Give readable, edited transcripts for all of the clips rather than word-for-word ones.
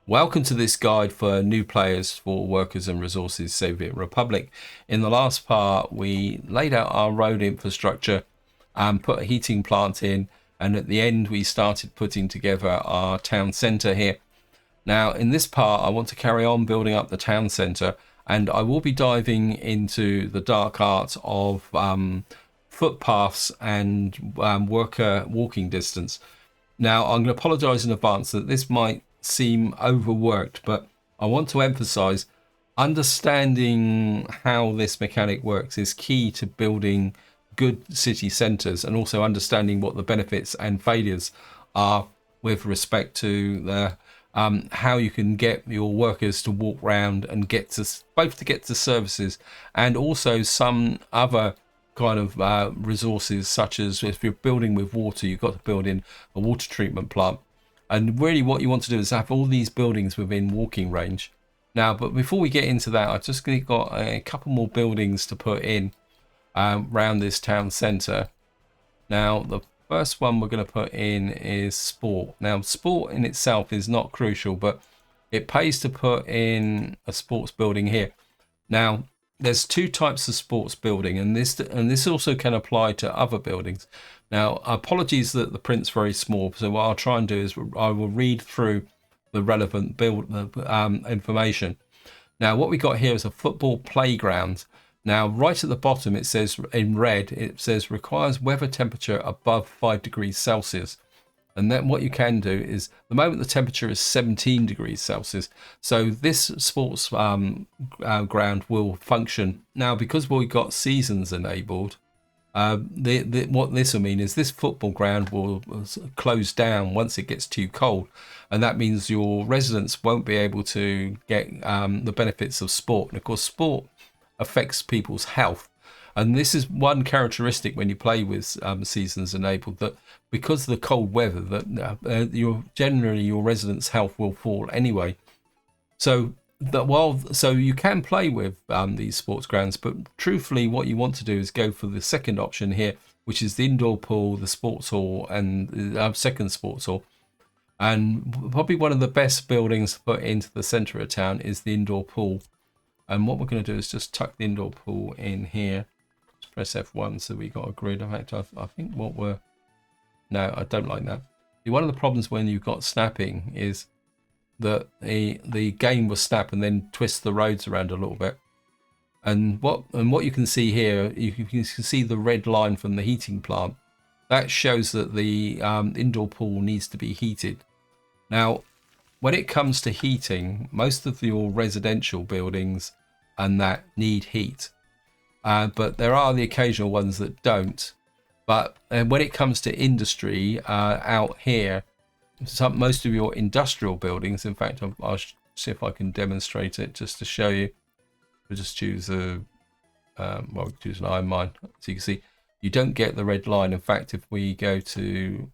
Welcome to this guide for new players for Workers and Resources Soviet Republic. In the last part, we laid out our road infrastructure and put a heating plant in, and at the end we started putting together our town centre here. Now in this part I want to carry on building up the town centre, and I will be diving into the dark art of footpaths and worker walking distance. Now, I'm going to apologise in advance that this might seem overworked, but I want to emphasise understanding how this mechanic works is key to building good city centres, and also understanding what the benefits and failures are with respect to the how you can get your workers to walk around and get to both to get to services, and also some other kind of resources, such as if you're building with water, you've got to build in a water treatment plant. And really what you want to do is have all these buildings within walking range. Now, but before we get into that, I've just got a couple more buildings to put in around this town centre. Now, the first one we're going to put in is sport. Now, sport in itself is not crucial, but it pays to put in a sports building here. Now, there's two types of sports building, and this also can apply to other buildings. Now, apologies that the print's very small, so what I'll try and do is I will read through the relevant build information. Now, what we got here is a football playground. Now, right at the bottom, it says in red, it says requires weather temperature above 5 degrees Celsius. And then what you can do is, the moment the temperature is 17 degrees Celsius, so this sports ground will function. Now, because we've got seasons enabled, what this will mean is this football ground will close down once it gets too cold. And that means your residents won't be able to get the benefits of sport. And of course, sport affects people's health. And this is one characteristic when you play with seasons enabled, that because of the cold weather, that your residents' health will fall anyway. So you can play with these sports grounds, but truthfully, what you want to do is go for the second option here, which is the indoor pool, the sports hall, and the second sports hall. And probably one of the best buildings to put into the centre of town is the indoor pool. And what we're going to do is just tuck the indoor pool in here. Press F1 so we got a grid. In fact, I think what we're... No, I don't like that. One of the problems when you've got snapping is that the game will snap and then twist the roads around a little bit. And what you can see here, you can see the red line from the heating plant. That shows that the indoor pool needs to be heated. Now, when it comes to heating, most of your residential buildings and that need heat. But there are the occasional ones that don't. But when it comes to industry out here, most of your industrial buildings, in fact, I'll see if I can demonstrate it just to show you. We'll just choose choose an iron mine. So you can see you don't get the red line. In fact, if we go to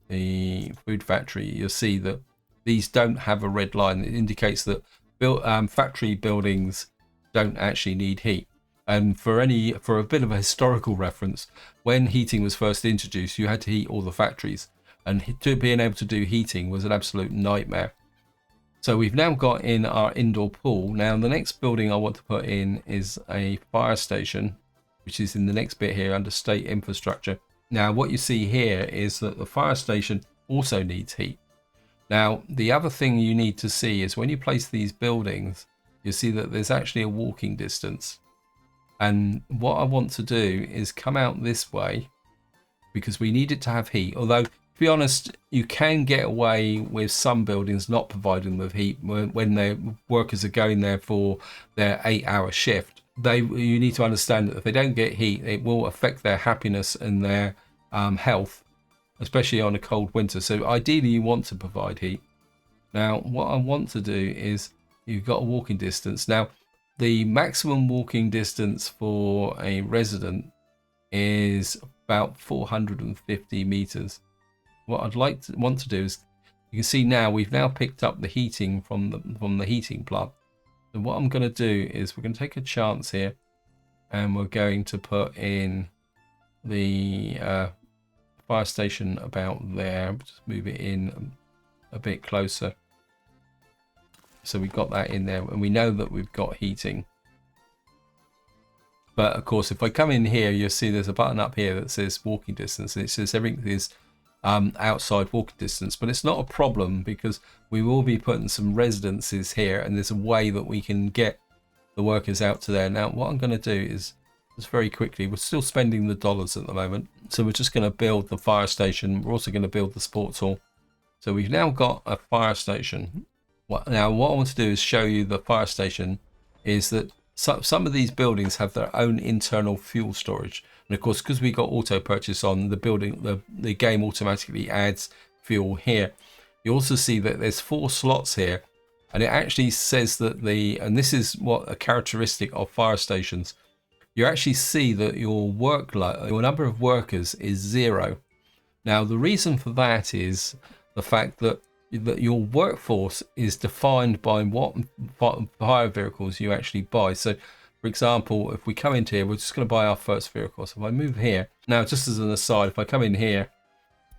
the food factory, you'll see that these don't have a red line. It indicates that factory buildings don't actually need heat. And for a bit of a historical reference, when heating was first introduced, you had to heat all the factories, and being able to do heating was an absolute nightmare. So we've now got in our indoor pool. Now the next building I want to put in is a fire station, which is in the next bit here under state infrastructure. Now what you see here is that the fire station also needs heat. Now the other thing you need to see is when you place these buildings, you see that there's actually a walking distance. And what I want to do is come out this way, because we need it to have heat. Although, to be honest, you can get away with some buildings not providing with heat when their workers are going there for their 8-hour shift. You need to understand that if they don't get heat, it will affect their happiness and their health, especially on a cold winter. So ideally, you want to provide heat. Now, what I want to do is, you've got a walking distance. Now, the maximum walking distance for a resident is about 450 meters. What I'd want to do is, you can see now we've now picked up the heating from the heating plant. So what I'm going to do is we're going to take a chance here, and we're going to put in the fire station about there. Just move it in a bit closer. So we've got that in there, and we know that we've got heating. But of course, if I come in here, you'll see there's a button up here that says walking distance, and it says everything is outside walking distance. But it's not a problem because we will be putting some residences here, and there's a way that we can get the workers out to there. Now, what I'm going to do is just very quickly, we're still spending the dollars at the moment, so we're just going to build the fire station. We're also going to build the sports hall. So we've now got a fire station. Now, what I want to do is show you the fire station is that some of these buildings have their own internal fuel storage, and of course, because we got auto purchase on the building, the game automatically adds fuel here. You also see that there's 4 slots here, and it actually says that and this is what a characteristic of fire stations, you actually see that your workload, your number of workers is 0. Now, the reason for that is the fact that your workforce is defined by what fire vehicles you actually buy. So, for example, if we come into here, we're just going to buy our first vehicle. So if I move here, now just as an aside, if I come in here,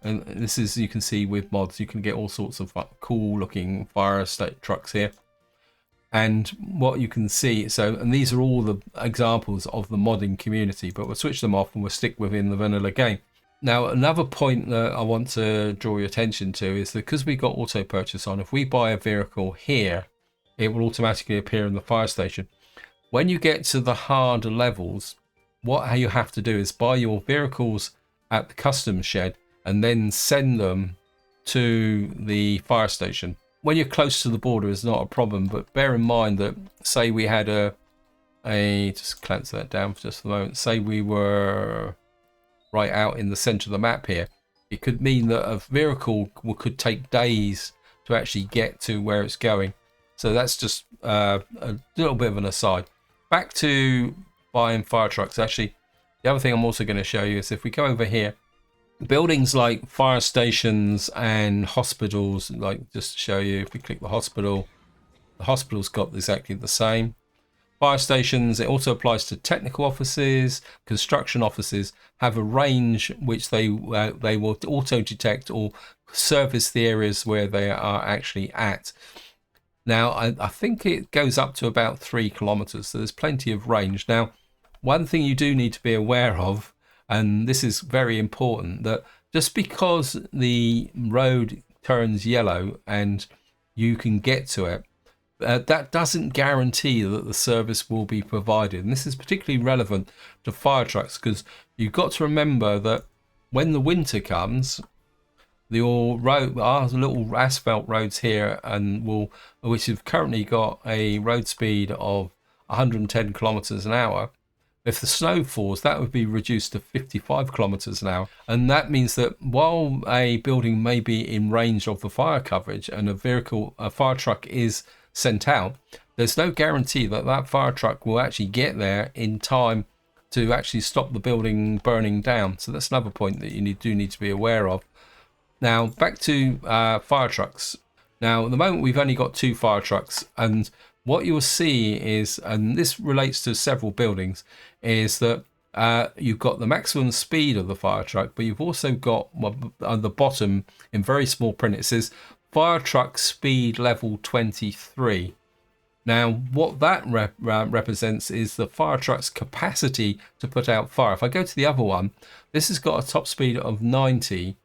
and this is, you can see with mods, you can get all sorts of cool looking fire estate trucks here. And what you can see, and these are all the examples of the modding community, but we'll switch them off and we'll stick within the vanilla game. Now, another point that I want to draw your attention to is that because we got auto purchase on, if we buy a vehicle here, it will automatically appear in the fire station. When you get to the harder levels, what you have to do is buy your vehicles at the customs shed and then send them to the fire station. When you're close to the border, it's not a problem, but bear in mind that, say we had just cleanse that down for just a moment, say we were right out in the center of the map here, it could mean that a vehicle could take days to actually get to where it's going. So that's just a little bit of an aside. Back to buying fire trucks. Actually, the other thing I'm also going to show you is if we go over here, buildings like fire stations and hospitals, like just to show you, if we click the hospital's got exactly the same. Fire stations, it also applies to technical offices, construction offices, have a range which they will auto detect or service the areas where they are actually at. Now, I think it goes up to about 3 kilometers, so there's plenty of range. Now, one thing you do need to be aware of, and this is very important, that just because the road turns yellow and you can get to it, that doesn't guarantee that the service will be provided. And this is particularly relevant to fire trucks because you've got to remember that when the winter comes, our little asphalt roads here, which have currently got a road speed of 110 kilometers an hour. If the snow falls, that would be reduced to 55 kilometers an hour. And that means that while a building may be in range of the fire coverage and a fire truck is sent out, there's no guarantee that that fire truck will actually get there in time to actually stop the building burning down. So that's another point that you do need to be aware of. Now, back to fire trucks. Now, at the moment, we've only got 2 fire trucks, and what you'll see is, and this relates to several buildings, is that you've got the maximum speed of the fire truck, but you've also got on the bottom in very small print, it says fire truck speed level 23. Now, what that represents is the fire truck's capacity to put out fire. If I go to the other one, this has got a top speed of 90,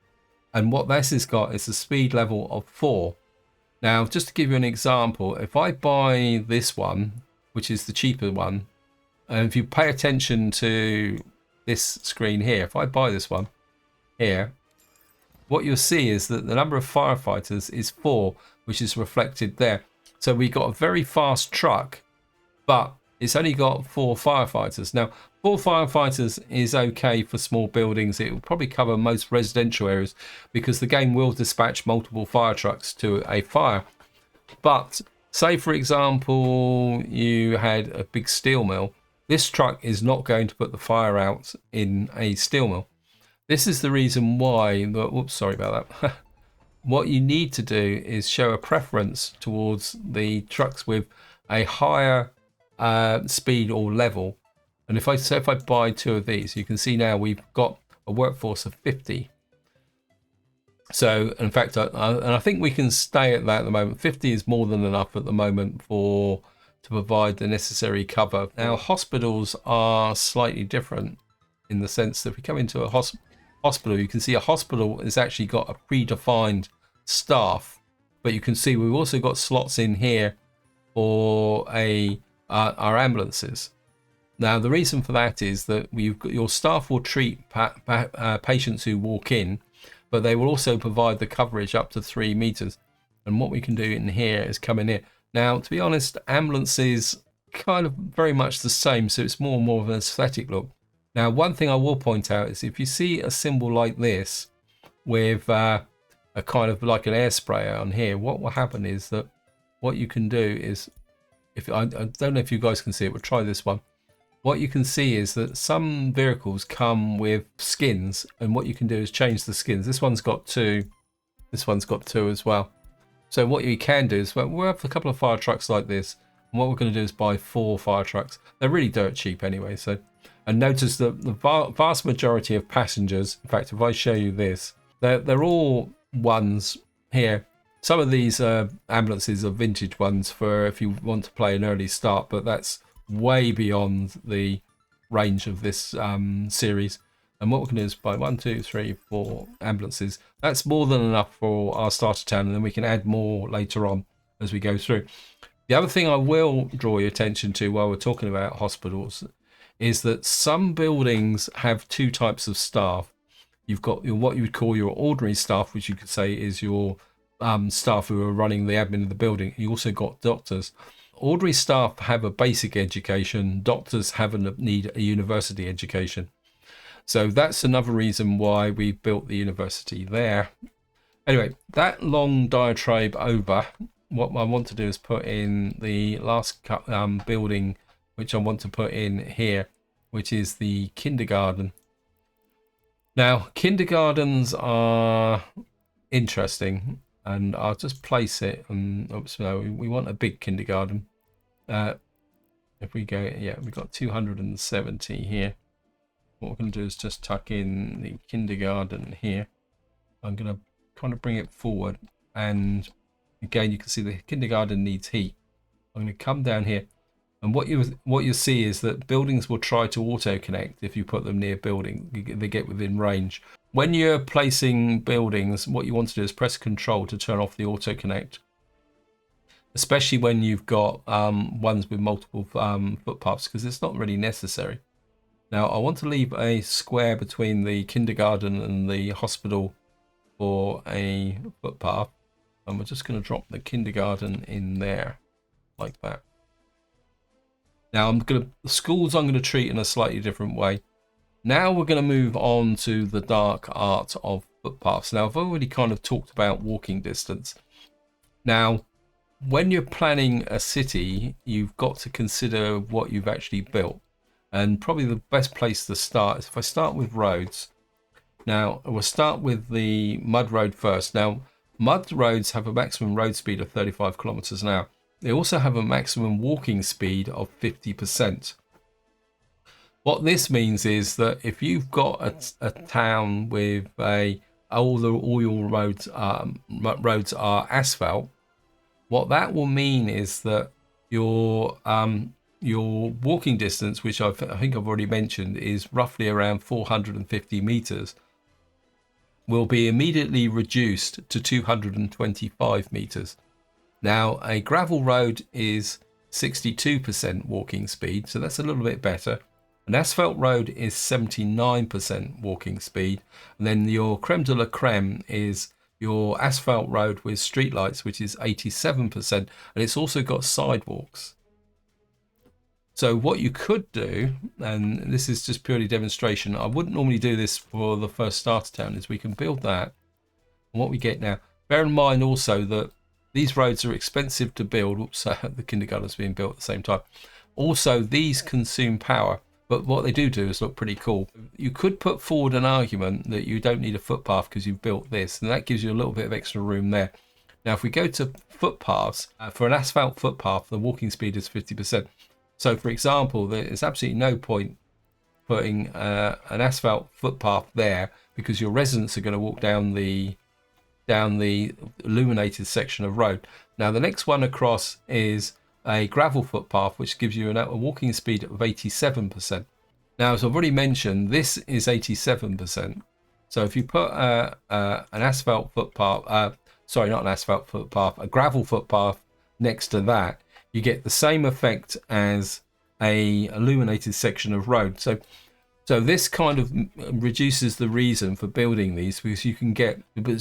and what this has got is a speed level of 4. Now, just to give you an example, if I buy this one, which is the cheaper one, and if you pay attention to this screen here, if I buy this one here, what you'll see is that the number of firefighters is 4, which is reflected there. So we got a very fast truck, but it's only got 4 firefighters. Now, 4 firefighters is okay for small buildings. It will probably cover most residential areas because the game will dispatch multiple fire trucks to a fire. But say, for example, you had a big steel mill. This truck is not going to put the fire out in a steel mill. This is the reason why, whoops, sorry about that. What you need to do is show a preference towards the trucks with a higher speed or level. And if I buy 2 of these, you can see now we've got a workforce of 50. So in fact, and I think we can stay at that at the moment. 50 is more than enough at the moment to provide the necessary cover. Now hospitals are slightly different in the sense that if we come into a hospital, you can see a hospital has actually got a predefined staff, but you can see we've also got slots in here for our ambulances. Now the reason for that is that your staff will treat patients who walk in, but they will also provide the coverage up to 3 meters. And what we can do in here is come in here. Now, to be honest, ambulances kind of very much the same, so it's more and more of an aesthetic look. Now, one thing I will point out is if you see a symbol like this with a kind of like an air sprayer on here, what will happen is that what you can do is, if I don't know if you guys can see it, we'll try this one. What you can see is that some vehicles come with skins, and what you can do is change the skins. This one's got 2, this one's got 2 as well. So what you can do is, we'll have a couple of fire trucks like this, and what we're going to do is buy 4 fire trucks. They're really dirt cheap anyway. So, and notice that the vast majority of passengers, in fact, if I show you this, they're all ones here. Some of these ambulances are vintage ones for if you want to play an early start, but that's way beyond the range of this series. And what we can do is buy 1, 2, 3, 4 ambulances. That's more than enough for our starter town, and then we can add more later on as we go through. The other thing I will draw your attention to while we're talking about hospitals is that some buildings have 2 types of staff. You've got what you would call your ordinary staff, which you could say is your staff who are running the admin of the building. You also got doctors. Ordinary staff have a basic education. Doctors need a university education. So that's another reason why we built the university there. Anyway, that long diatribe over, what I want to do is put in the last building, which I want to put in here, which is the kindergarten. Now, kindergartens are interesting, and I'll just place it. And oops, no, we want a big kindergarten. If we go, yeah, we've got 270 here. What we're going to do is just tuck in the kindergarten here. I'm going to kind of bring it forward, and again, you can see the kindergarten needs heat. I'm going to come down here, and what you see is that buildings will try to auto connect if you put them near building. They get within range. When you're placing buildings, what you want to do is press Control to turn off the auto connect, especially when you've got ones with multiple footpaths, because it's not really necessary. Now I want to leave a square between the kindergarten and the hospital for a footpath, and we're just going to drop the kindergarten in there like that. Now the schools I'm going to treat in a slightly different way. Now we're going to move on to the dark art of footpaths. Now I've already kind of talked about walking distance. Now when you're planning a city, you've got to consider what you've actually built. And probably the best place to start is if I start with roads. Now we'll start with the mud road first. Now mud roads have a maximum road speed of 35 kilometers an hour. They also have a maximum walking speed of 50%. What this means is that if you've got a town with all your roads are asphalt, what that will mean is that your walking distance, which I think I've already mentioned, is roughly around 450 meters, will be immediately reduced to 225 meters. Now, a gravel road is 62% walking speed, so that's a little bit better. An asphalt road is 79% walking speed, and then your creme de la creme is your asphalt road with streetlights, which is 87%, and it's also got sidewalks. So what you could do, and this is just purely demonstration, I wouldn't normally do this for the first starter town, is we can build that. And what we get now, bear in mind also that these roads are expensive to build. Oops, the kindergarten's being built at the same time. Also, these consume power, but what they do is look pretty cool. You could put forward an argument that you don't need a footpath because you've built this, and that gives you a little bit of extra room there. Now, if we go to footpaths, for an asphalt footpath, the walking speed is 50%. So, for example, there's absolutely no point putting an asphalt footpath there because your residents are going to walk down the down the illuminated section of road. Now the next one across is a gravel footpath, which gives you a walking speed of 87%. Now, as I've already mentioned, this is 87%. So if you put an asphalt footpath, sorry, not an asphalt footpath, a gravel footpath next to that, you get the same effect as a illuminated section of road. So this kind of reduces the reason for building these, because you can get the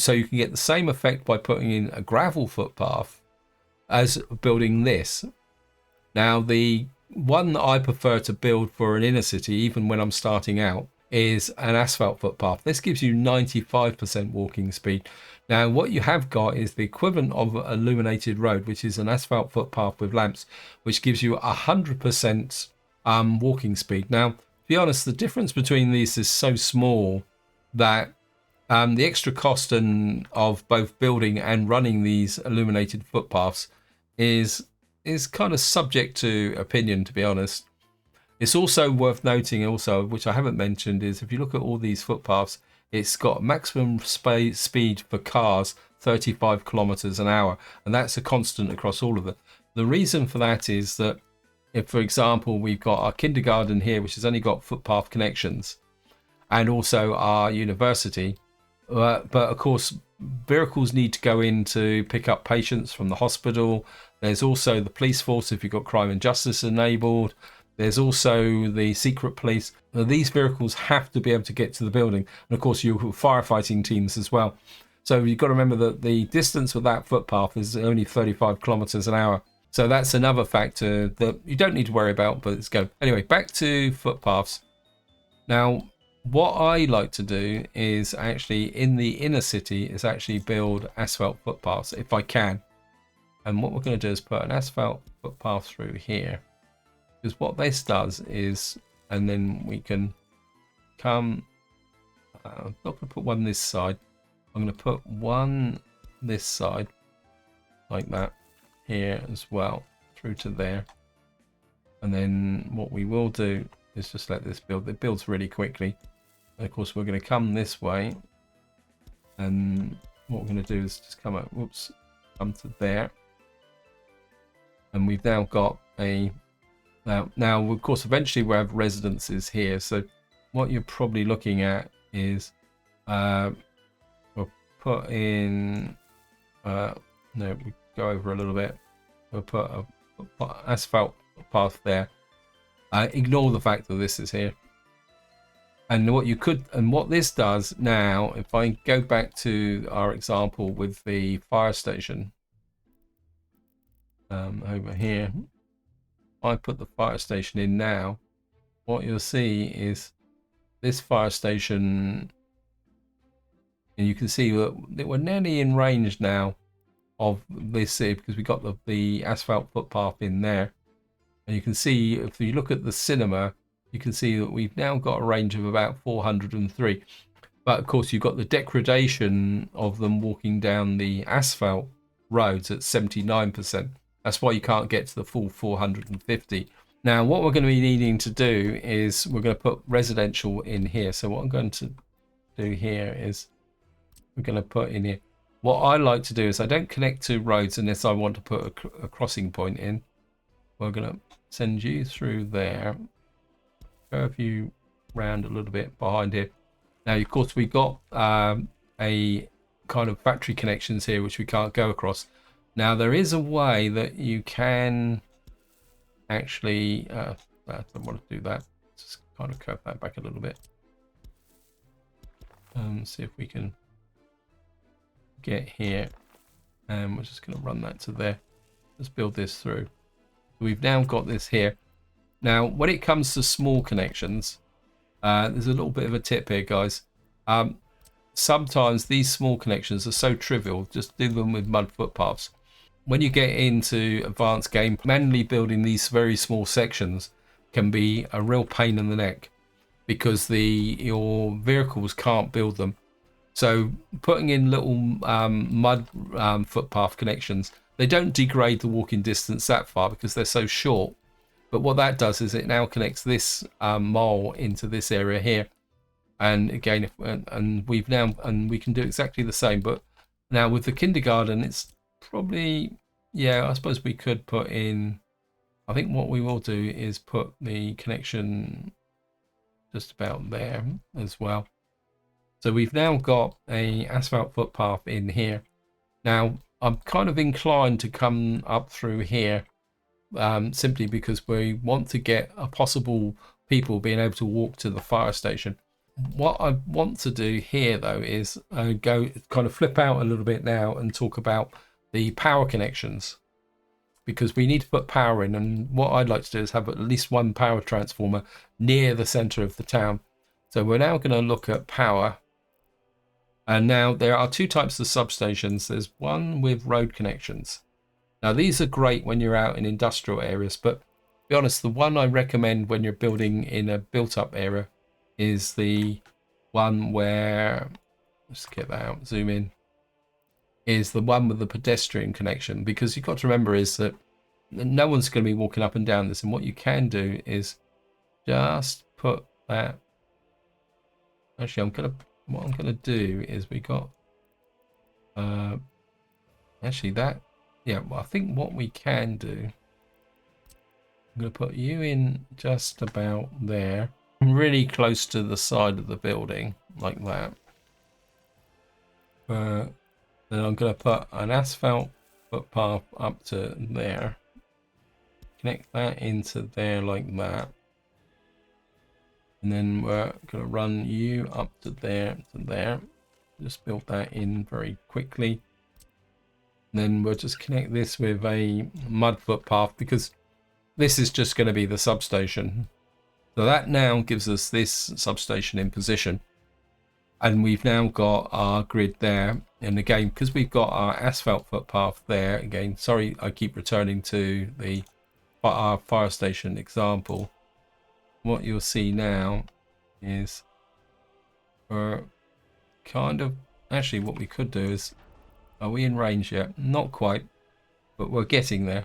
same effect by putting in a gravel footpath as building this. Now, the one that I prefer to build for an inner city, even when I'm starting out, is an asphalt footpath. This gives you 95% walking speed. Now, what you have got is the equivalent of an illuminated road, which is an asphalt footpath with lamps, which gives you 100% walking speed. Now, to be honest, the difference between these is so small that the extra cost of both building and running these illuminated footpaths is kind of subject to opinion, to be honest. It's also worth noting, also, which I haven't mentioned, is if you look at all these footpaths, it's got maximum speed for cars 35 kilometers an hour, and that's a constant across all of them. The reason for that is that if, for example, we've got our kindergarten here, which has only got footpath connections, and also our university, but of course vehicles need to go in to pick up patients from the hospital. There's also the police force if you've got crime and justice enabled. There's also the secret police. Now, these vehicles have to be able to get to the building, and of course you have firefighting teams as well. So you've got to remember that the distance with that footpath is only 35 kilometers an hour. So that's another factor that you don't need to worry about, but let's go. Anyway, back to footpaths. Now, what I like to do is actually in the inner city is actually build asphalt footpaths if I can. And what we're going to do is put an asphalt footpath through here. Because what this does is, and then we can come, I'm not going to put one this side. I'm going to put one this side like that here as well through to there. And then what we will do is just let this build. It builds really quickly. And of course we're going to come this way, and what we're going to do is just come up, whoops, come to there, and we've now got a now of course eventually we'll have residences here. So what you're probably looking at is we'll put in no, we go over a little bit, we'll put a asphalt path there. Ignore the fact that this is here. And what this does now, if I go back to our example with the fire station over here, I put the fire station in now, what you'll see is this fire station, and you can see that we're nearly in range now of this because we got the asphalt footpath in there. And you can see, if you look at the cinema, you can see that we've now got a range of about 403. But of course, you've got the degradation of them walking down the asphalt roads at 79%. That's why you can't get to the full 450. Now, what we're going to be needing to do is we're going to put residential in here. So what I'm going to do here is we're going to put in here. What I like to do is I don't connect to roads unless I want to put a crossing point in. We're going to send you through there. Curve you round a little bit behind here. Now, of course, we've got a kind of factory connections here which we can't go across. Now, there is a way that you can actually I don't want to do that. Just kind of curve that back a little bit and see if we can get here, and we're just going to run that to there. Let's build this through. We've now got this here. Now, when it comes to small connections, there's a little bit of a tip here, guys. Sometimes these small connections are so trivial, just do them with mud footpaths. When you get into advanced game, manually building these very small sections can be a real pain in the neck because your vehicles can't build them. So putting in little mud footpath connections, they don't degrade the walking distance that far because they're so short. But what that does is it now connects this mole into this area here. And again, we can do exactly the same, but Now with the kindergarten, it's probably, yeah, I suppose we could put in, I think what we will do is put the connection just about there as well. So we've now got a asphalt footpath in here. Now I'm kind of inclined to come up through here simply because we want to get a possible people being able to walk to the fire station. What I want to do here though is go kind of flip out a little bit now and talk about the power connections, because we need to put power in, and what I'd like to do is have at least one power transformer near the center of the town. So we're now going to look at power, and now there are two types of substations. There's one with road connections. Now these are great when you're out in industrial areas, but to be honest, the one I recommend when you're building in a built up area is the one where, let's get that out, zoom in, is the one with the pedestrian connection, because you've got to remember is that no one's going to be walking up and down this, and what you can do is just put that, actually what I'm gonna do is we got actually that, yeah, well, I think what we can do, I'm gonna put you in just about there, really close to the side of the building like that. Then I'm going to put an asphalt footpath up to there. Connect that into there like that. And then we're going to run you up to there, to there. Just build that in very quickly. And then we'll just connect this with a mud footpath, because this is just going to be the substation. So that now gives us this substation in position. And we've now got our grid there. And again, because we've got our asphalt footpath there, again, sorry, I keep returning to our fire station example. What you'll see now is we're kind of, actually what we could do is, are we in range yet? Not quite, but we're getting there.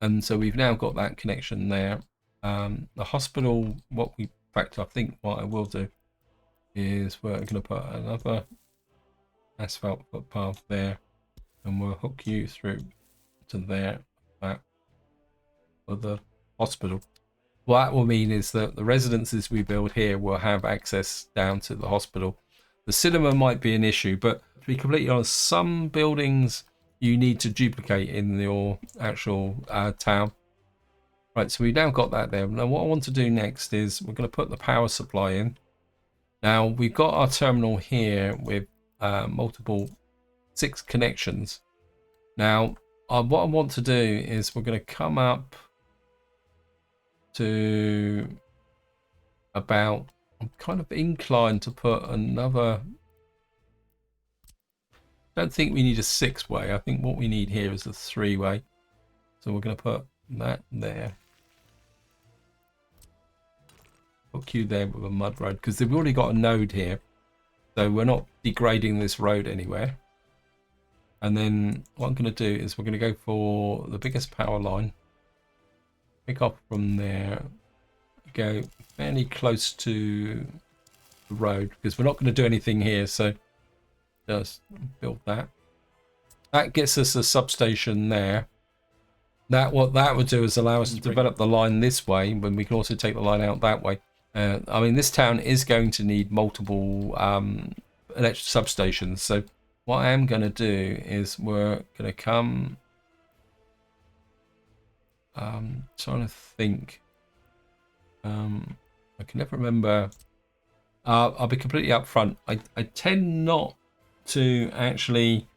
And so we've now got that connection there. The hospital, in fact, I think what I will do is we're going to put another asphalt footpath there, and we'll hook you through to there, that for the hospital. What that will mean is that the residences we build here will have access down to the hospital. The cinema might be an issue, but to be completely honest, some buildings you need to duplicate in your actual town. Right, so we've now got that there. Now what I want to do next is we're going to put the power supply in. Now we've got our terminal here with multiple 6 connections. Now what I want to do is we're going to come up to about, I'm kind of inclined to put another, I don't think we need a 6-way. I think what we need here is a 3-way. So we're going to put that there. Hook you there with a mud road, because they've already got a node here. So we're not degrading this road anywhere. And then what I'm going to do is we're going to go for the biggest power line. Pick up from there. Go fairly close to the road, because we're not going to do anything here. So just build that. That gets us a substation there. What that would do is allow us to develop the line this way, when we can also take the line out that way. I mean, this town is going to need multiple electric substations. So what I am going to do is we're going to come. Trying to think. I can never remember. I'll be completely upfront. I tend not to actually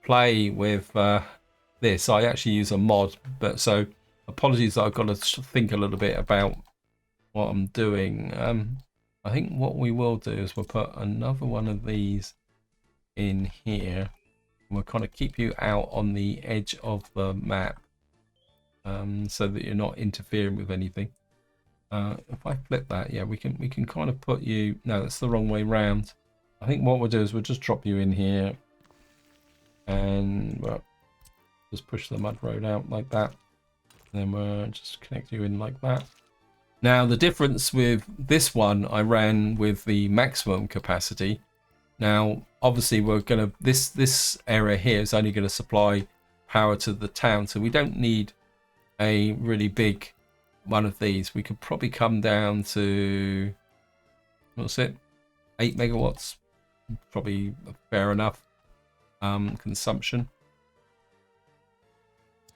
play with this. I actually use a mod, but so apologies that I've got to think a little bit about what I'm doing. I think what we will do is we'll put another one of these in here. We'll kind of keep you out on the edge of the map, so that you're not interfering with anything. If I flip that, yeah, we can kind of put you, no, that's the wrong way round. I think what we'll do is we'll just drop you in here, and well, just push the mud road out like that. And then we'll just connect you in like that. Now the difference with this one, I ran with the maximum capacity. Now obviously we're going to, this area here is only going to supply power to the town, so we don't need a really big one of these. We could probably come down to, what's it, 8 megawatts, probably fair enough consumption.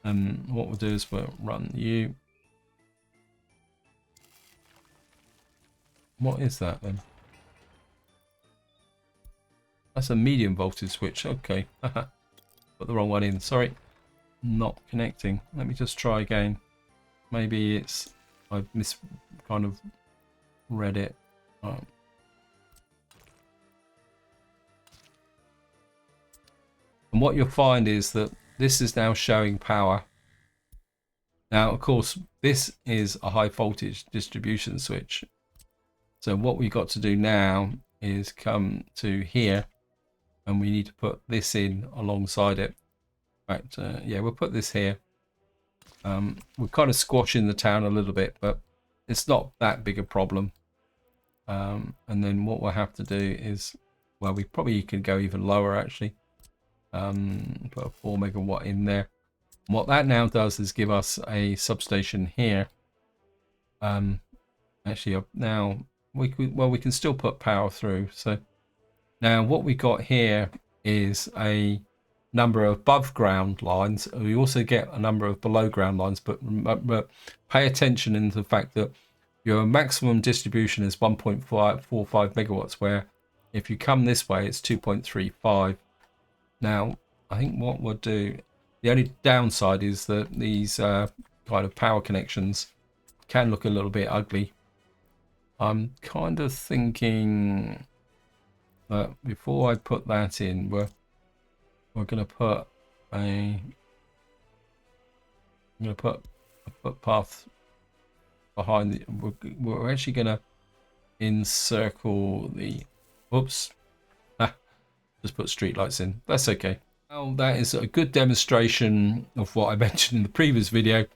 And what we'll do is we'll run you. What is that then? That's a medium voltage switch. Okay. Put the wrong one in. Sorry. Not connecting. Let me just try again. Maybe it's, I've kind of read it. Oh. And what you'll find is that this is now showing power. Now, of course, this is a high voltage distribution switch. So what we've got to do now is come to here, and we need to put this in alongside it. In fact, yeah, we'll put this here. We're kind of squashing the town a little bit, but it's not that big a problem. And then what we'll have to do is, well, we probably can go even lower actually. Put a 4 megawatt in there. And what that now does is give us a substation here. Actually, now we can still put power through. So now what we got here is a number of above ground lines. We also get a number of below ground lines, but pay attention in the fact that your maximum distribution is 1.45 megawatts, where if you come this way it's 2.35. Now I think what we'll do, the only downside is that these kind of power connections can look a little bit ugly. I'm kind of thinking that before I put that in, we're going to put a footpath behind the, we're actually going to encircle the, oops, just put street lights in. That's okay. Well, that is a good demonstration of what I mentioned in the previous video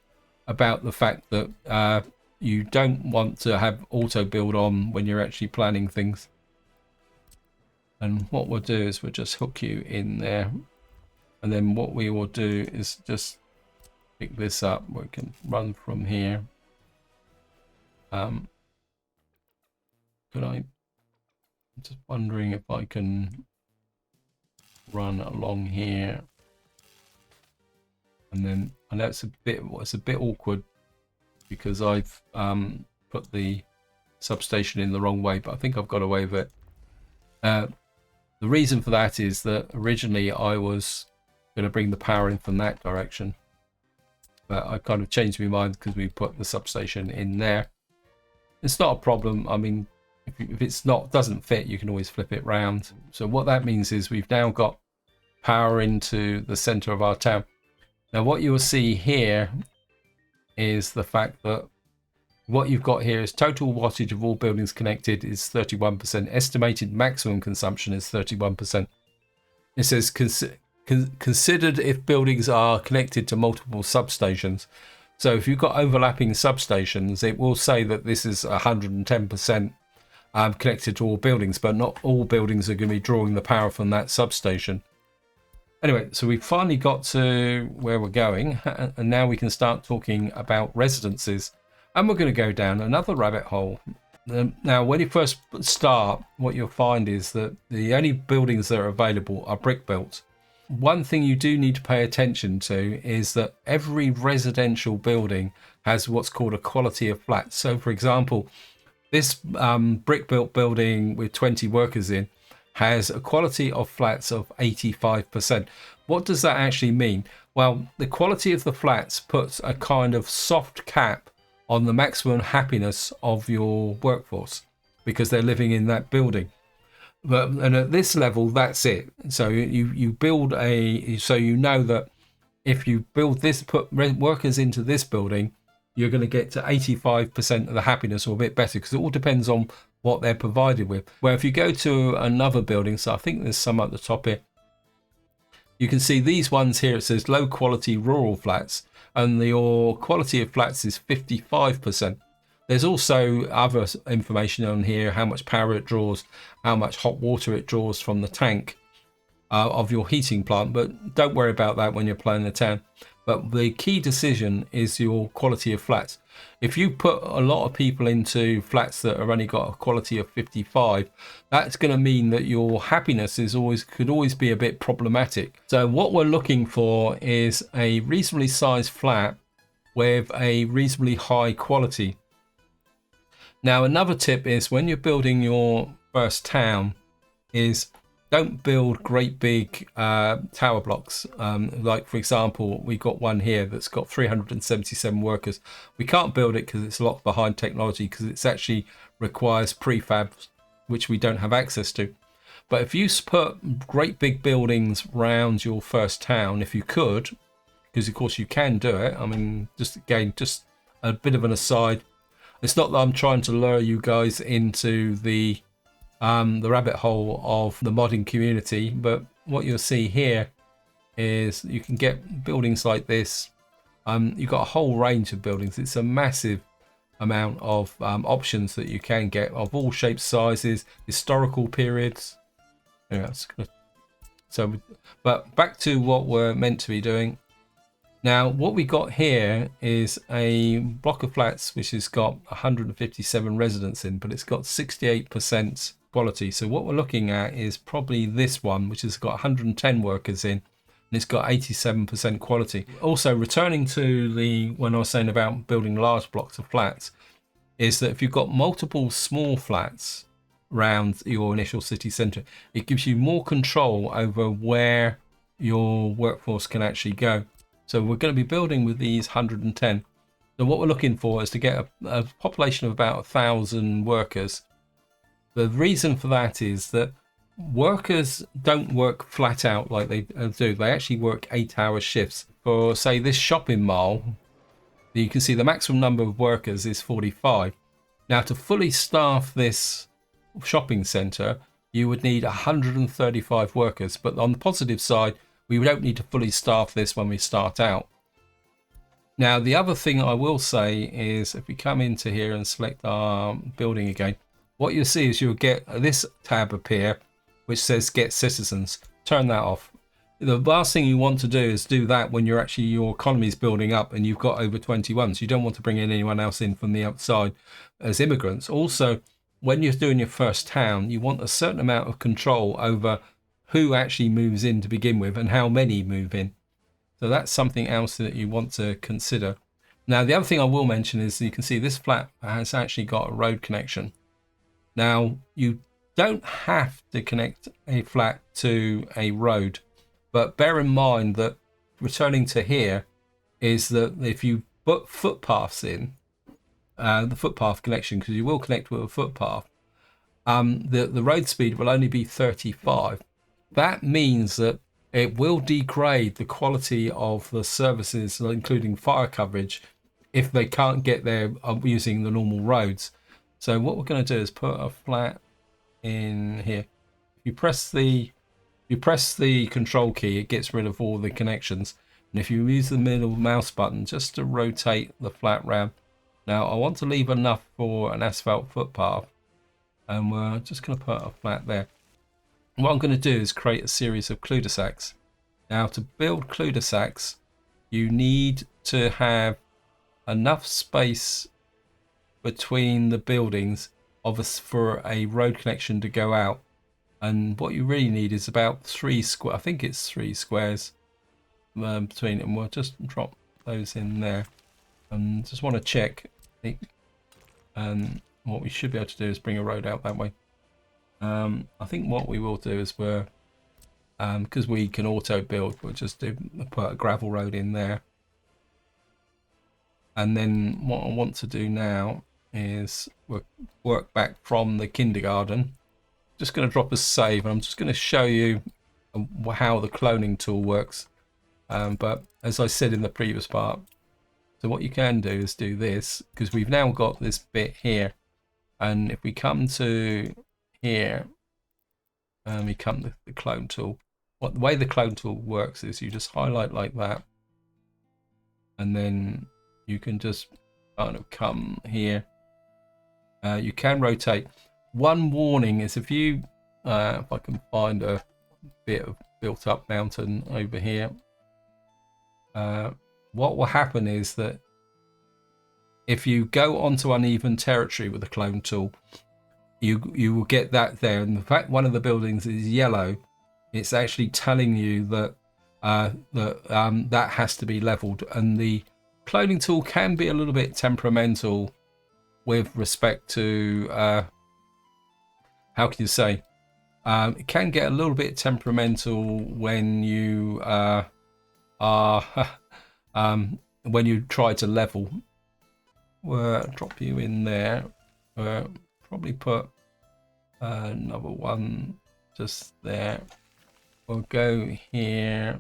about the fact that you don't want to have auto build on when you're actually planning things. And what we'll do is we'll just hook you in there. And then what we will do is just pick this up. We can run from here. I'm just wondering if I can run along here. And then I know it's a bit awkward because I've put the substation in the wrong way, but I think I've got away with it. The reason for that is that originally I was going to bring the power in from that direction, but I kind of changed my mind because we put the substation in there. It's not a problem. I mean, if it's doesn't fit, you can always flip it round. So what that means is we've now got power into the center of our town. Now what you will see here is the fact that what you've got here is total wattage of all buildings connected is 31%. Estimated maximum consumption is 31%. It says considered if buildings are connected to multiple substations. So if you've got overlapping substations, it will say that this is 110% connected to all buildings, but not all buildings are going to be drawing the power from that substation. Anyway, so we finally got to where we're going, and now we can start talking about residences. And we're going to go down another rabbit hole. Now, when you first start, what you'll find is that the only buildings that are available are brick built. One thing you do need to pay attention to is that every residential building has what's called a quality of flats. So, for example, this brick built building with 20 workers in has a quality of flats of 85%. What does that actually mean? Well, the quality of the flats puts a kind of soft cap on the maximum happiness of your workforce because they're living in that building. And at this level, that's it. So you build so you know that if you build this, put workers into this building, you're going to get to 85% of the happiness or a bit better, because it all depends on what they're provided with. Where if you go to another building, so I think there's some at the top here, you can see these ones here, it says low quality rural flats, and your quality of flats is 55%. There's also other information on here, how much power it draws, how much hot water it draws from the tank. of your heating plant, but don't worry about that when you're planning the town. But the key decision is your quality of flats. If you put a lot of people into flats that have only got a quality of 55, that's going to mean that your happiness could always be a bit problematic. So what we're looking for is a reasonably sized flat with a reasonably high quality. Now, another tip is when you're building your first town is don't build great big tower blocks. Like, for example, we've got one here that's got 377 workers. We can't build it because it's locked behind technology, because it actually requires prefabs, which we don't have access to. But if you put great big buildings around your first town, if you could, because of course you can do it. I mean, just a bit of an aside. It's not that I'm trying to lure you guys into the rabbit hole of the modding community, but what you'll see here is you can get buildings like this. You've got a whole range of buildings. It's a massive amount of options that you can get of all shapes, sizes, historical periods. Yeah, so, but back to what we're meant to be doing. Now, what we got here is a block of flats which has got 157 residents in, but it's got 68% quality. So what we're looking at is probably this one, which has got 110 workers in, and it's got 87% quality. Also, returning to when I was saying about building large blocks of flats, is that if you've got multiple small flats around your initial city centre, it gives you more control over where your workforce can actually go. So we're going to be building with these 110. So what we're looking for is to get a population of about 1,000 workers. The reason for that is that workers don't work flat out like they do. They actually work 8-hour shifts. For, say, this shopping mall, you can see the maximum number of workers is 45. Now, to fully staff this shopping centre, you would need 135 workers. But on the positive side, we don't need to fully staff this when we start out. Now, the other thing I will say is if we come into here and select our building again, what you'll see is you'll get this tab appear, which says Get Citizens. Turn that off. The last thing you want to do is do that when your economy is building up and you've got over 21. So you don't want to bring in anyone else in from the outside as immigrants. Also, when you're doing your first town, you want a certain amount of control over who actually moves in to begin with and how many move in. So that's something else that you want to consider. Now, the other thing I will mention is you can see this flat has actually got a road connection. Now, you don't have to connect a flat to a road, but bear in mind that returning to here is that if you put footpaths in, the footpath connection, because you will connect with a footpath, the road speed will only be 35. That means that it will degrade the quality of the services, including fire coverage, if they can't get there using the normal roads. So what we're going to do is put a flat in here. You press the control key, it gets rid of all the connections. And if you use the middle mouse button just to rotate the flat round. Now I want to leave enough for an asphalt footpath, and we're just going to put a flat there. What I'm going to do is create a series of cul-de-sacs. Now, to build cul-de-sacs, you need to have enough space between the buildings for a road connection to go out. And what you really need is about 3 square. I think it's 3 squares between them. We'll just drop those in there. And just want to check. And what we should be able to do is bring a road out that way. I think what we will do is because we can auto build, we'll just put a gravel road in there. And then what I want to do now is work back from the kindergarten. Just going to drop a save, and I'm just going to show you how the cloning tool works. But as I said in the previous part, so what you can do is do this, because we've now got this bit here. And if we come to here, we come to the clone tool. The way the clone tool works is you just highlight like that, and then you can just kind of come here. You can rotate. One warning is if I can find a bit of built up mountain over here. What will happen is that if you go onto uneven territory with the clone tool, you will get that there. And the fact one of the buildings is yellow, it's actually telling you that that has to be leveled. And the cloning tool can be a little bit temperamental with respect to how can you say, it can get a little bit temperamental when you are when you try to level. We'll drop you in there. Probably put another one just there. We'll go here.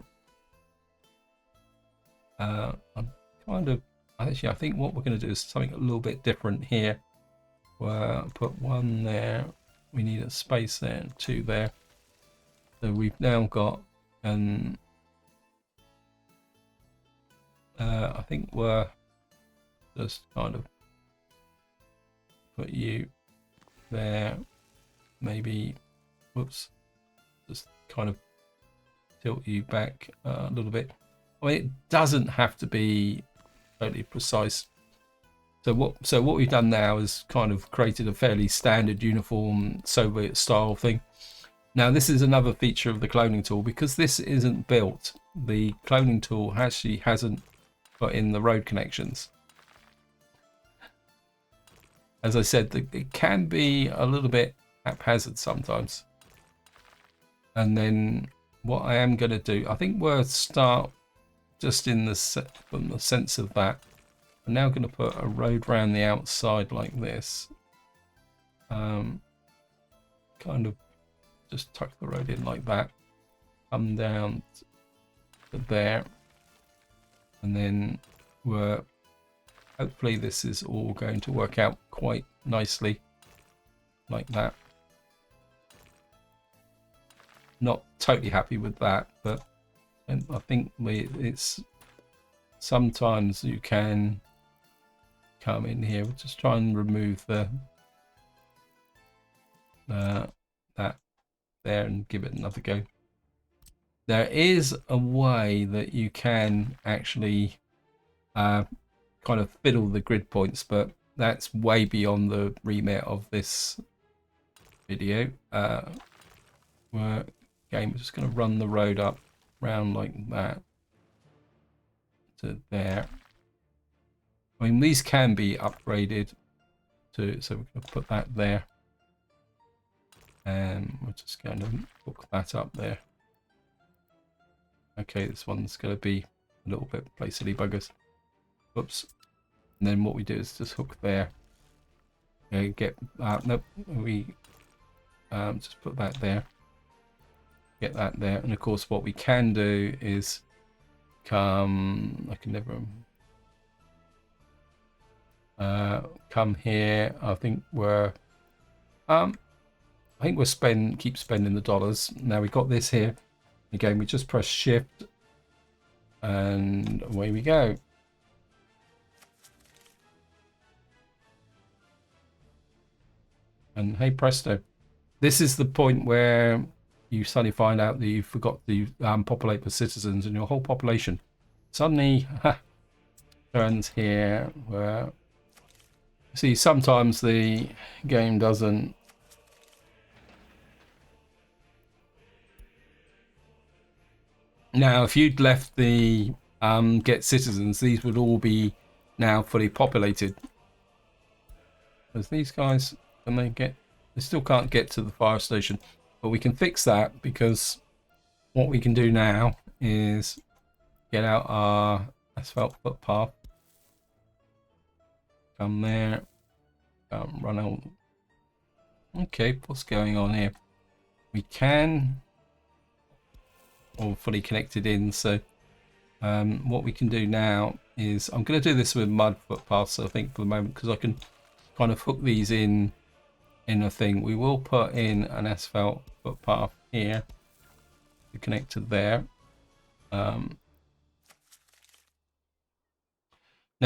I'm kind of actually, I think what we're going to do is something a little bit different here. We'll put one there. We need a space there and two there. So we've now got an. I think we're just kind of put you there, maybe, whoops, just kind of tilt you back a little bit. I mean, it doesn't have to be totally precise. So what we've done now is kind of created a fairly standard uniform Soviet style thing. Now this is another feature of the cloning tool, because this isn't built. The cloning tool actually hasn't put in the road connections. As I said, it can be a little bit haphazard sometimes. And then what I am going to do, I think we'll start just in the from the sense of that. I'm now going to put a road around the outside like this. Kind of just tuck the road in like that. Come down to there. And then we're hopefully this is all going to work out quite nicely like that. Not totally happy with that, but I think it's sometimes you can come in here. We'll just try and remove the that there and give it another go. There is a way that you can actually kind of fiddle the grid points, but that's way beyond the remit of this video. We're just going to run the road up round like that to there. I mean, these can be upgraded to, so we're going to put that there, and we're just going to hook that up there. Okay, this one's going to be a little bit placely buggers. Oops. And then what we do is just hook there. Okay, get nope. We just put that there. Get that there, and of course, what we can do is come. I can never come here. I think we're keep spending the dollars. Now we've got this here. Again, we just press shift and away we go. And hey presto, this is the point where you suddenly find out that you forgot to populate with citizens, and your whole population suddenly turns here. Where see, sometimes the game doesn't. Now, if you'd left the get citizens, these would all be now fully populated. Because these guys, can they get? They still can't get to the fire station, but we can fix that, because what we can do now is get out our asphalt footpath. Come there. Run out. Okay, what's going on here? We can. All fully connected in, so what we can do now is I'm going to do this with mud footpaths, I think, for the moment, because I can kind of hook these in a thing. We will put in an asphalt footpath here to connect to there. Now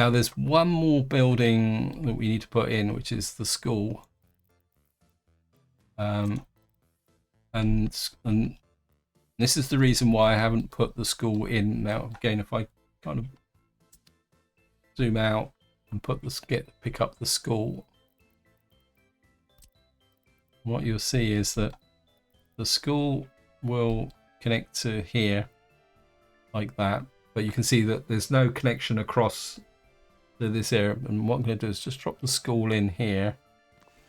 there's one more building that we need to put in, which is the school, and This is the reason why I haven't put the school in. Now again, if I kind of zoom out and put the pick up the school, what you'll see is that the school will connect to here like that, but you can see that there's no connection across to this area. And what I'm going to do is just drop the school in here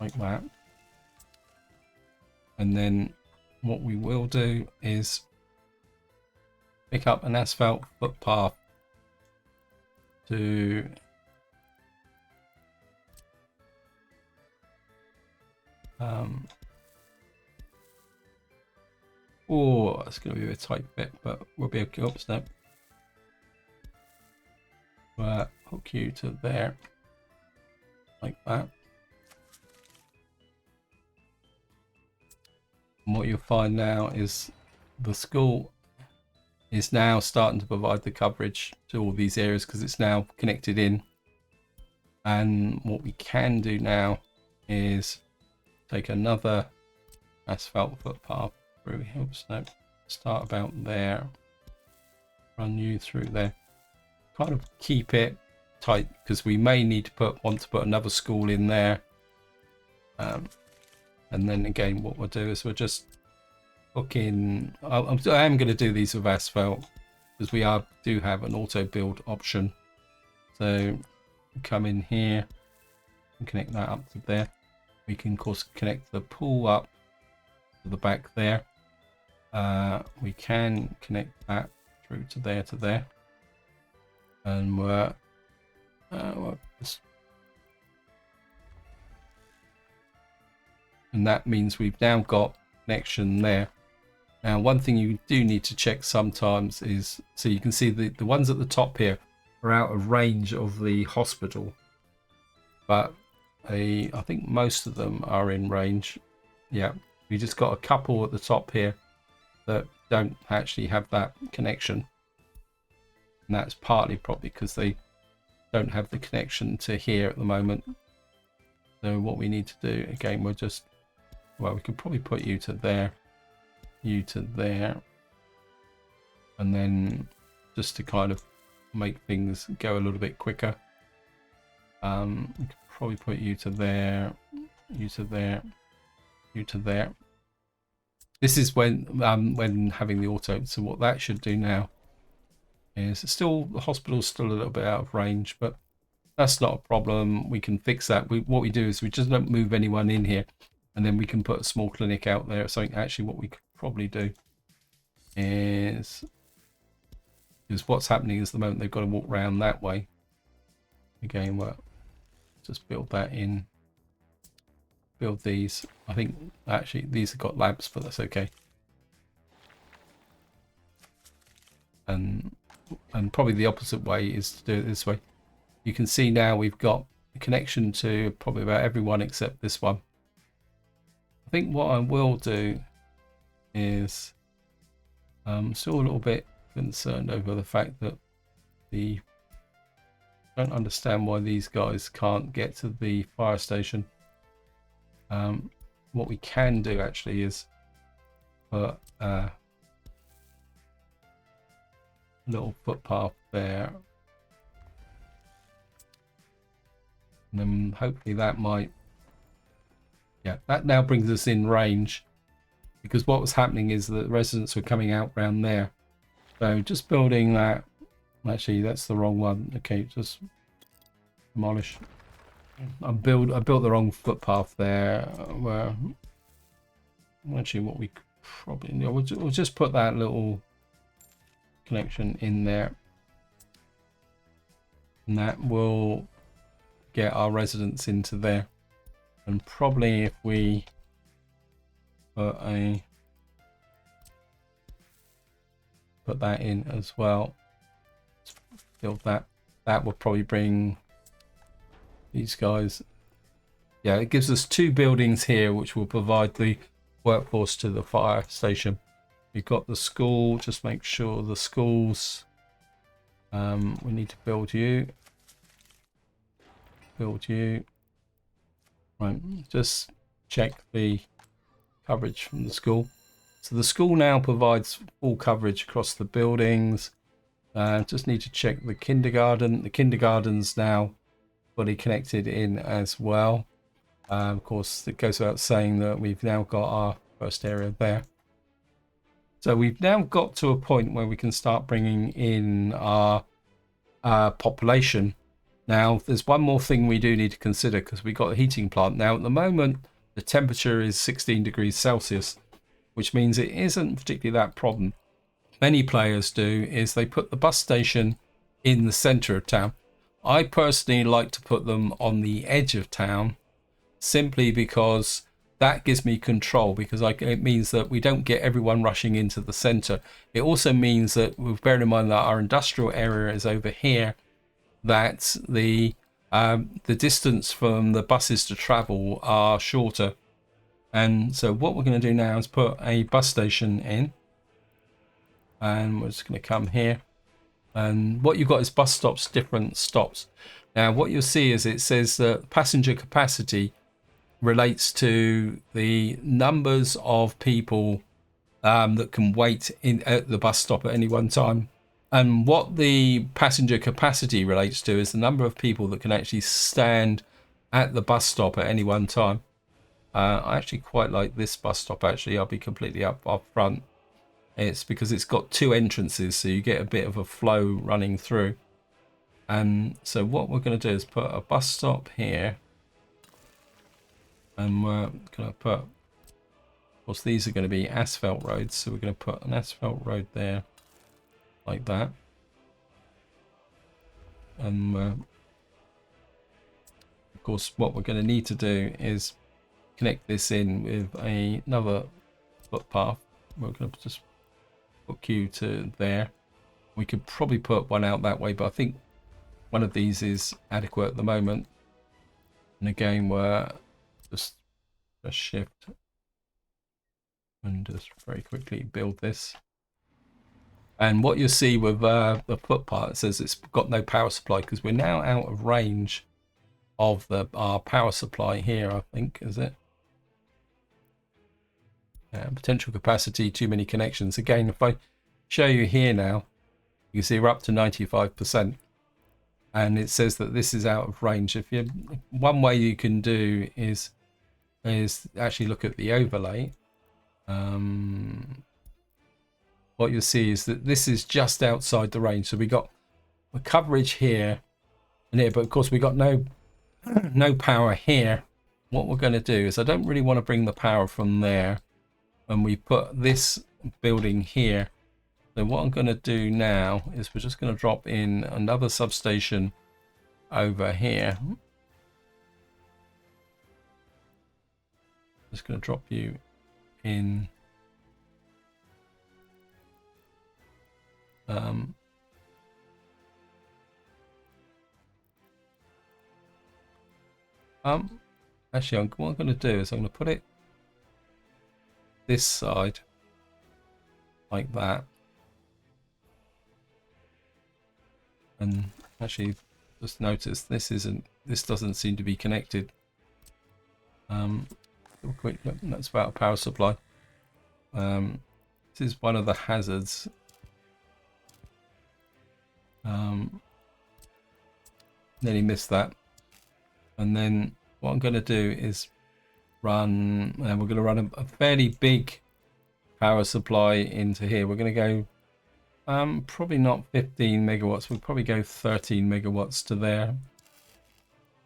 like that, and then what we will do is pick up an asphalt footpath to oh, that's going to be a tight bit, but we'll be okay. Oops, no. Hook you to there, like that. And what you'll find now is the school is now starting to provide the coverage to all these areas because it's now connected in. And what we can do now is take another asphalt footpath through. Oops, no. Start about there, run you through there, kind of keep it tight because we may need to want to put another school in there. And then again, what we'll do is we'll just hook in. I am going to do these with asphalt because we do have an auto build option. So come in here and connect that up to there. We can of course connect the pool up to the back there. We can connect that through to there, and and that means we've now got connection there. Now, one thing you do need to check sometimes is, so you can see the ones at the top here are out of range of the hospital, but I think most of them are in range. Yeah, we just got a couple at the top here that don't actually have that connection, and that's partly probably because they don't have the connection to here at the moment. So what we need to do again, we could probably put you to there, you to there, and then just to kind of make things go a little bit quicker, we could probably put you to there, you to there, you to there. This is when having the auto. So what that should do now is the hospital's still a little bit out of range, but that's not a problem. We can fix that. What we do is we just don't move anyone in here, and then we can put a small clinic out there. So actually what we could probably do is, because what's happening is the moment they've got to walk around that way. Again, we'll just build that in. Build these. I think actually these have got labs, but that's okay. And probably the opposite way is to do it this way. You can see now we've got a connection to probably about everyone except this one. I think what I will do is I'm still a little bit concerned over the fact that I don't understand why these guys can't get to the fire station. What we can do actually is put a little footpath there, and then hopefully that might, yeah, that now brings us in range, because what was happening is that residents were coming out around there. So just building that, actually that's the wrong one. Okay, just demolish. I built the wrong footpath there. Where actually what we probably, we'll just put that little connection in there, and that will get our residents into there. And probably if we put that in as well, build that will probably bring these guys. Yeah, it gives us 2 buildings here which will provide the workforce to the fire station. You've got the school, just make sure the schools, we need to build you, right, just check the coverage from the school. So the school now provides full coverage across the buildings. Just need to check the kindergarten. The kindergarten's now fully connected in as well. Of course, it goes without saying that we've now got our first area there. So we've now got to a point where we can start bringing in our population. Now, there's one more thing we do need to consider because we've got a heating plant. Now, at the moment, the temperature is 16 degrees Celsius, which means it isn't particularly that problem. Many players do is they put the bus station in the center of town. I personally like to put them on the edge of town simply because that gives me control, because it means that we don't get everyone rushing into the center. It also means that, we've bearing in mind that our industrial area is over here, that the distance from the buses to travel are shorter. And so what we're going to do now is put a bus station in, and we're just going to come here, and what you've got is bus stops, different stops. Now what you'll see is it says that passenger capacity relates to the numbers of people that can wait at the bus stop at any one time. And what the passenger capacity relates to is the number of people that can actually stand at the bus stop at any one time. I actually quite like this bus stop, actually. I'll be completely up front. It's because it's got two entrances, so you get a bit of a flow running through. And so what we're going to do is put a bus stop here. And we're going to put, of course, these are going to be asphalt roads, so we're going to put an asphalt road there, like that. And of course, what we're going to need to do is connect this in with another footpath. We're going to just hook you to there. We could probably put one out that way, but I think one of these is adequate at the moment. And again, we're just a shift and just very quickly build this. And what you see with the footpath, it says it's got no power supply because we're now out of range of our power supply here, I think, is it? Potential capacity, too many connections. Again, if I show you here now, you can see we're up to 95%. And it says that this is out of range. One way you can do is actually look at the overlay. What you'll see is that this is just outside the range. So we got the coverage here and here, but of course we got no power here. What we're going to do is, I don't really want to bring the power from there, and we put this building here. So what I'm going to do now is we're just going to drop in another substation over here. Just going to drop you in. Actually, what I'm going to do is I'm going to put it this side like that. And actually, just notice this doesn't seem to be connected. Quick look, that's about a power supply. This is one of the hazards. Nearly missed that. And then what I'm going to do is run, and we're going to run a fairly big power supply into here. We're going to go probably not 15 megawatts, we'll probably go 13 megawatts to there.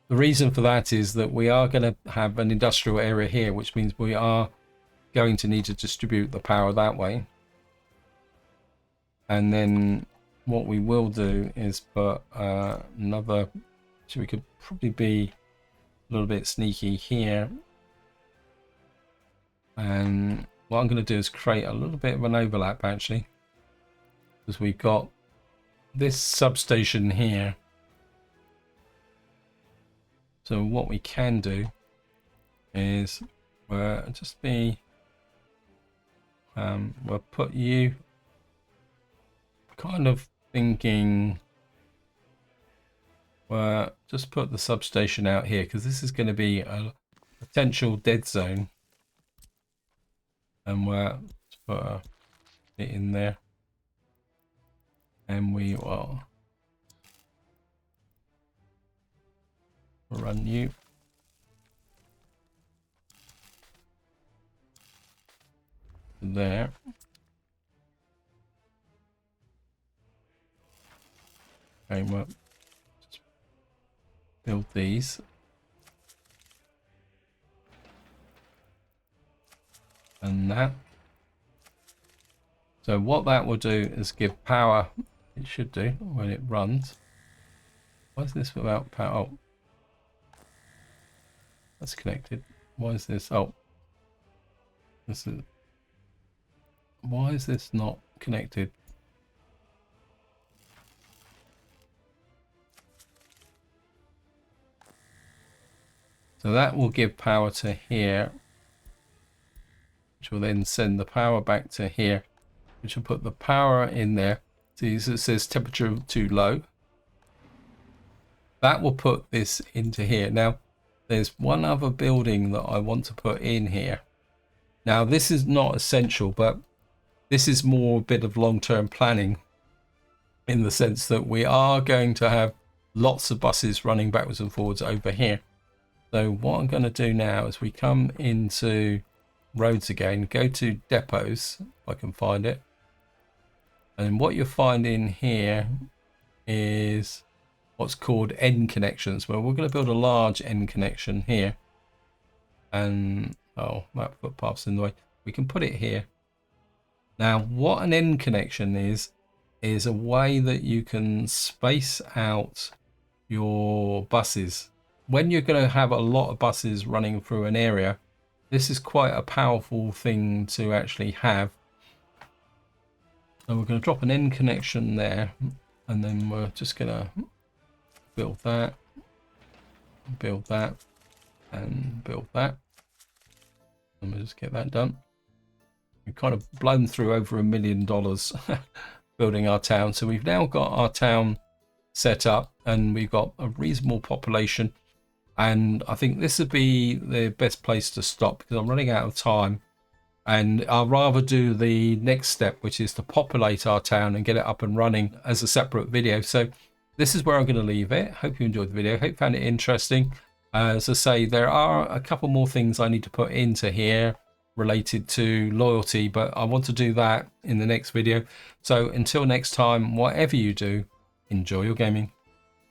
The reason for that is that we are going to have an industrial area here, which means we are going to need to distribute the power that way. And then what we will do is put another, so we could probably be a little bit sneaky here. And what I'm going to do is create a little bit of an overlap, actually, because we've got this substation here. So what we can do is we'll put you kind of thinking, just put the substation out here, because this is going to be a potential dead zone. And we'll put it in there, and we will run you. There. Okay, well, just build these. And that. So what that will do is give power. It should do when it runs. Why is this without power? Oh, that's connected. Why is this? Oh, this is. Why is this not connected? So that will give power to here, which will then send the power back to here, which will put the power in there. See, it says temperature too low. That will put this into here. Now, there's one other building that I want to put in here. Now, this is not essential, but this is more a bit of long-term planning in the sense that we are going to have lots of buses running backwards and forwards over here. So what I'm going to do now is we come into roads again, go to depots, if I can find it. And what you'll find in here is what's called end connections. Well, we're going to build a large end connection here. And, oh, that footpath's in the way. We can put it here. Now, what an end connection is a way that you can space out your buses. When you're going to have a lot of buses running through an area, this is quite a powerful thing to actually have. So we're going to drop an end connection there, and then we're just going to build that, and build that. And we'll just get that done. We've kind of blown through over $1 million building our town. So we've now got our town set up, and we've got a reasonable population. And I think this would be the best place to stop because I'm running out of time. And I'll rather do the next step, which is to populate our town and get it up and running as a separate video. So this is where I'm going to leave it. Hope you enjoyed the video. Hope you found it interesting. As I say, there are a couple more things I need to put into here related to loyalty, but I want to do that in the next video. So until next time, whatever you do, enjoy your gaming.